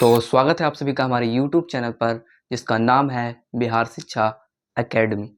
तो स्वागत है आप सभी का हमारे YouTube चैनल पर जिसका नाम है बिहार शिक्षा एकेडमी।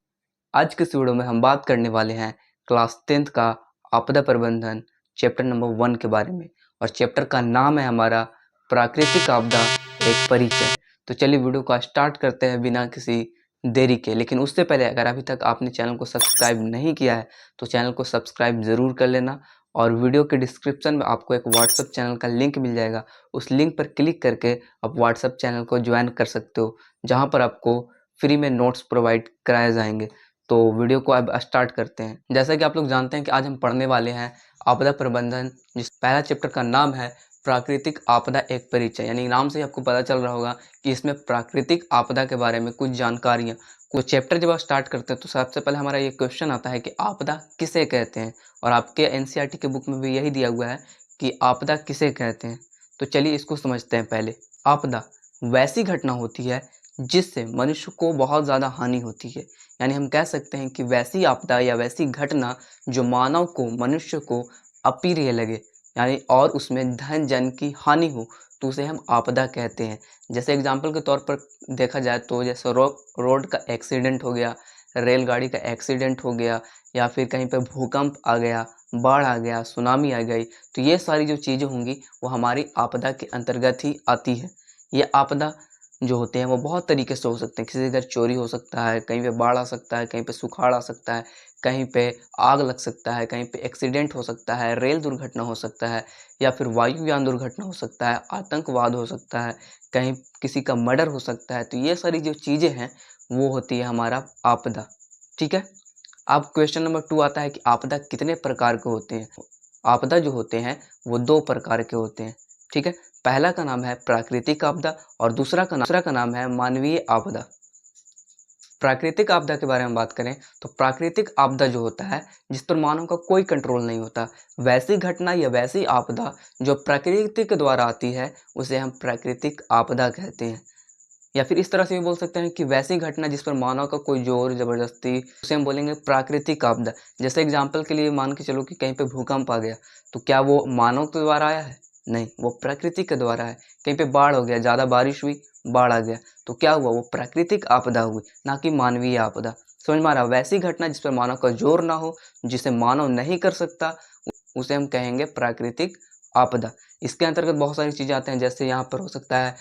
आज के इस वीडियो में हम बात करने वाले हैं क्लास 10th का आपदा प्रबंधन चैप्टर नंबर 1 के बारे में और चैप्टर का नाम है हमारा प्राकृतिक आपदा एक परिचय। तो चलिए वीडियो को स्टार्ट करते हैं बिना किसी देरी के। लेकिन उससे पहले अगर अभी तक आपने चैनल को सब्सक्राइब नहीं किया है तो चैनल को सब्सक्राइब ज़रूर कर लेना और वीडियो के डिस्क्रिप्शन में आपको एक व्हाट्सएप चैनल का लिंक मिल जाएगा। उस लिंक पर क्लिक करके आप व्हाट्सएप चैनल को ज्वाइन कर सकते हो जहां पर आपको फ्री में नोट्स प्रोवाइड कराए जाएंगे। तो वीडियो को अब स्टार्ट करते हैं। जैसा कि आप लोग जानते हैं कि आज हम पढ़ने वाले हैं आपदा प्रबंधन, जिस पहला चैप्टर का नाम है प्राकृतिक आपदा एक परिचय। यानी नाम से ही आपको पता चल रहा होगा कि इसमें प्राकृतिक आपदा के बारे में कुछ जानकारियाँ। कुछ चैप्टर जब आप स्टार्ट करते हैं तो सबसे पहले हमारा ये क्वेश्चन आता है कि आपदा किसे कहते हैं, और आपके एनसीईआरटी के बुक में भी यही दिया हुआ है कि आपदा किसे कहते हैं। तो चलिए इसको समझते हैं। पहले आपदा वैसी घटना होती है जिससे मनुष्य को बहुत ज़्यादा हानि होती है। यानी हम कह सकते हैं कि वैसी आपदा या वैसी घटना जो मानव को, मनुष्य को अप्रिय लगे, यानी और उसमें धन जन की हानि हो, तो उसे हम आपदा कहते हैं। जैसे एग्जाम्पल के तौर पर देखा जाए तो जैसे रोड का एक्सीडेंट हो गया, रेलगाड़ी का एक्सीडेंट हो गया, या फिर कहीं पे भूकंप आ गया, बाढ़ आ गया, सुनामी आ गई, तो ये सारी जो चीज़ें होंगी वो हमारी आपदा के अंतर्गत ही आती है। ये आपदा जो होते हैं वो बहुत तरीके से हो सकते हैं। किसी के घर चोरी हो सकता है, कहीं पे बाढ़ आ सकता है, कहीं पे सुखाड़ आ सकता है, कहीं पे आग लग सकता है, कहीं पे एक्सीडेंट हो सकता है, रेल दुर्घटना हो सकता है, या फिर वायुयान दुर्घटना हो सकता है, आतंकवाद हो सकता है, कहीं किसी का मर्डर हो सकता है। तो ये सारी जो चीज़ें हैं वो होती है हमारा आपदा। ठीक है। अब क्वेश्चन नंबर 2 आता है कि आपदा कितने प्रकार के होते हैं। आपदा जो होते हैं वो 2 प्रकार के होते हैं। ठीक है। पहला का नाम है प्राकृतिक आपदा और दूसरा का नाम है मानवीय आपदा। प्राकृतिक आपदा के बारे में बात करें तो प्राकृतिक आपदा जो होता है जिस पर मानव का कोई कंट्रोल नहीं होता, वैसी घटना या वैसी आपदा जो प्रकृति के द्वारा आती है उसे हम प्राकृतिक आपदा कहते हैं। या फिर इस तरह से भी बोल सकते हैं कि वैसी घटना जिस पर मानव का कोई जोर जबरदस्ती, उसे हम बोलेंगे प्राकृतिक आपदा। जैसे एग्जाम्पल के लिए मान के चलो कि कहीं पे भूकंप आ गया, तो क्या वो मानव के द्वारा आया है? नहीं, वो प्रकृति के द्वारा है। कहीं पे बाढ़ हो गया, ज़्यादा बारिश हुई, बाढ़ आ गया, तो क्या हुआ? वो प्राकृतिक आपदा हुई, ना कि मानवीय आपदा। समझ में आ रहा? वैसी घटना जिस पर मानव का जोर ना हो, जिसे मानव नहीं कर सकता, उसे हम कहेंगे प्राकृतिक आपदा। इसके अंतर्गत बहुत सारी चीज़ें आते हैं, जैसे यहाँ पर हो सकता है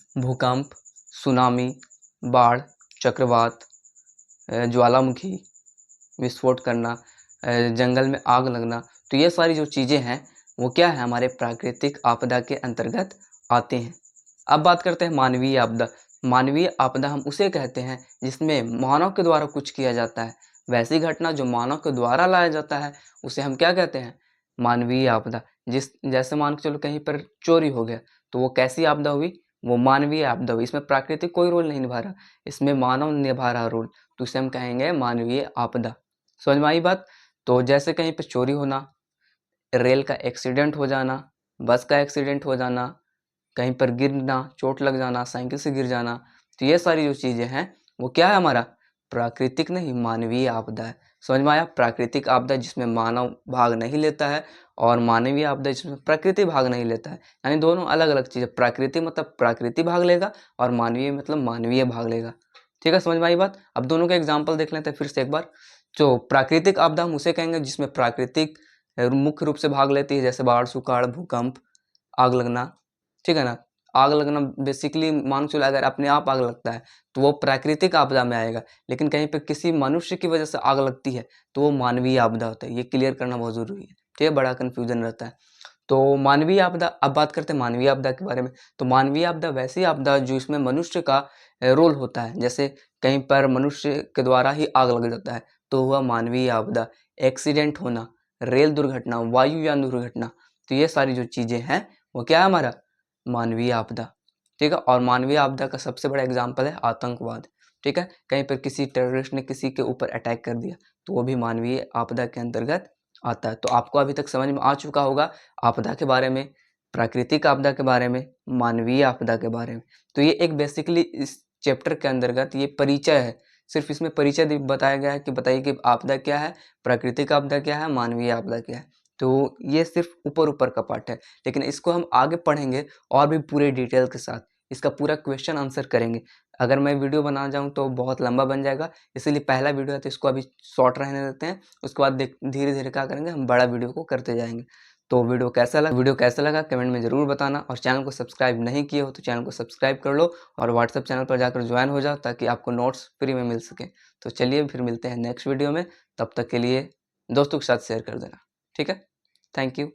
भूकंप, सुनामी, बाढ़, चक्रवात, ज्वालामुखी, विस्फोट करना, जंगल में आग लगना। तो ये सारी जो चीज़ें हैं वो क्या है? हमारे प्राकृतिक आपदा के अंतर्गत आते हैं। अब बात करते हैं मानवीय आपदा। मानवीय आपदा हम उसे कहते हैं जिसमें मानव के द्वारा कुछ किया जाता है। वैसी घटना जो मानव के द्वारा लाया जाता है उसे हम क्या कहते हैं? मानवीय आपदा। जैसे मान के चलो कहीं पर चोरी हो गया, तो वो कैसी आपदा हुई? वो मानवीय आपदा हुई। इसमें प्राकृतिक कोई रोल नहीं निभा रहा, इसमें मानव निभा रहा रोल, तो इसे हम कहेंगे मानवीय आपदा। समझ में आई बात? तो जैसे कहीं पे चोरी होना, रेल का एक्सीडेंट हो जाना, बस का एक्सीडेंट हो जाना, कहीं पर गिरना, चोट लग जाना, साइकिल से गिर जाना, तो ये सारी जो चीज़ें हैं वो क्या है? हमारा प्राकृतिक नहीं, मानवीय आपदा है। समझ में आया? प्राकृतिक आपदा जिसमें मानव भाग नहीं लेता है, और मानवीय आपदा जिसमें प्रकृति भाग नहीं लेता है। यानी दोनों अलग अलग चीज़ें। प्राकृति मतलब प्रकृति भाग लेगा और मानवीय मतलब मानवीय भाग लेगा। ठीक है, समझ में आई बात? अब दोनों के एग्जाम्पल देख लेते हैं फिर से एक बार। जो प्राकृतिक आपदा हम उसे कहेंगे जिसमें प्राकृतिक मुख्य रूप से भाग लेती है, जैसे बाढ़, सुखाड़, भूकंप, आग लगना। ठीक है ना? आग लगना बेसिकली मान के चलो अगर अपने आप आग लगता है तो वो प्राकृतिक आपदा में आएगा, लेकिन कहीं पे किसी मनुष्य की वजह से आग लगती है तो वो मानवीय आपदा होता है। ये क्लियर करना बहुत ज़रूरी है। ठीक है, बड़ा कन्फ्यूजन रहता है। तो मानवीय आपदा, अब बात करते हैं मानवीय आपदा के बारे में। तो मानवीय आपदा वैसी आपदा जो इसमें मनुष्य का रोल होता है। जैसे कहीं पर मनुष्य के द्वारा ही आग लग जाता है तो हुआ मानवीय आपदा। एक्सीडेंट होना, रेल दुर्घटना, वायुयान दुर्घटना, तो ये सारी जो चीज़ें हैं वो क्या है? हमारा मानवीय आपदा। ठीक है। और मानवीय आपदा का सबसे बड़ा एग्जाम्पल है आतंकवाद। ठीक है, कहीं पर किसी टेररिस्ट ने किसी के ऊपर अटैक कर दिया तो वो भी मानवीय आपदा के अंतर्गत आता है। तो आपको अभी तक समझ में आ चुका होगा आपदा के बारे में, प्राकृतिक आपदा के बारे में, मानवीय आपदा के बारे में। तो ये एक बेसिकली इस चैप्टर के अंतर्गत ये परिचय है। सिर्फ इसमें परिचय बताया गया है कि बताइए कि आपदा क्या है, प्राकृतिक आपदा क्या है, मानवीय आपदा क्या है। तो ये सिर्फ ऊपर-ऊपर का पार्ट है, लेकिन इसको हम आगे पढ़ेंगे और भी पूरे डिटेल के साथ। इसका पूरा क्वेश्चन आंसर करेंगे। अगर मैं वीडियो बना जाऊँ तो बहुत लंबा बन जाएगा, इसीलिए पहला वीडियो है तो इसको अभी शॉर्ट रहने देते हैं। उसके बाद धीरे-धीरे क्या करेंगे, हम बड़ा वीडियो को करते जाएँगे। तो वीडियो कैसा लगा कमेंट में ज़रूर बताना, और चैनल को सब्सक्राइब नहीं किए हो तो चैनल को सब्सक्राइब कर लो और व्हाट्सएप चैनल पर जाकर ज्वाइन हो जाओ ताकि आपको नोट्स फ्री में मिल सके। तो चलिए फिर मिलते हैं नेक्स्ट वीडियो में, तब तक के लिए दोस्तों के साथ शेयर कर देना। ठीक है? Thank you.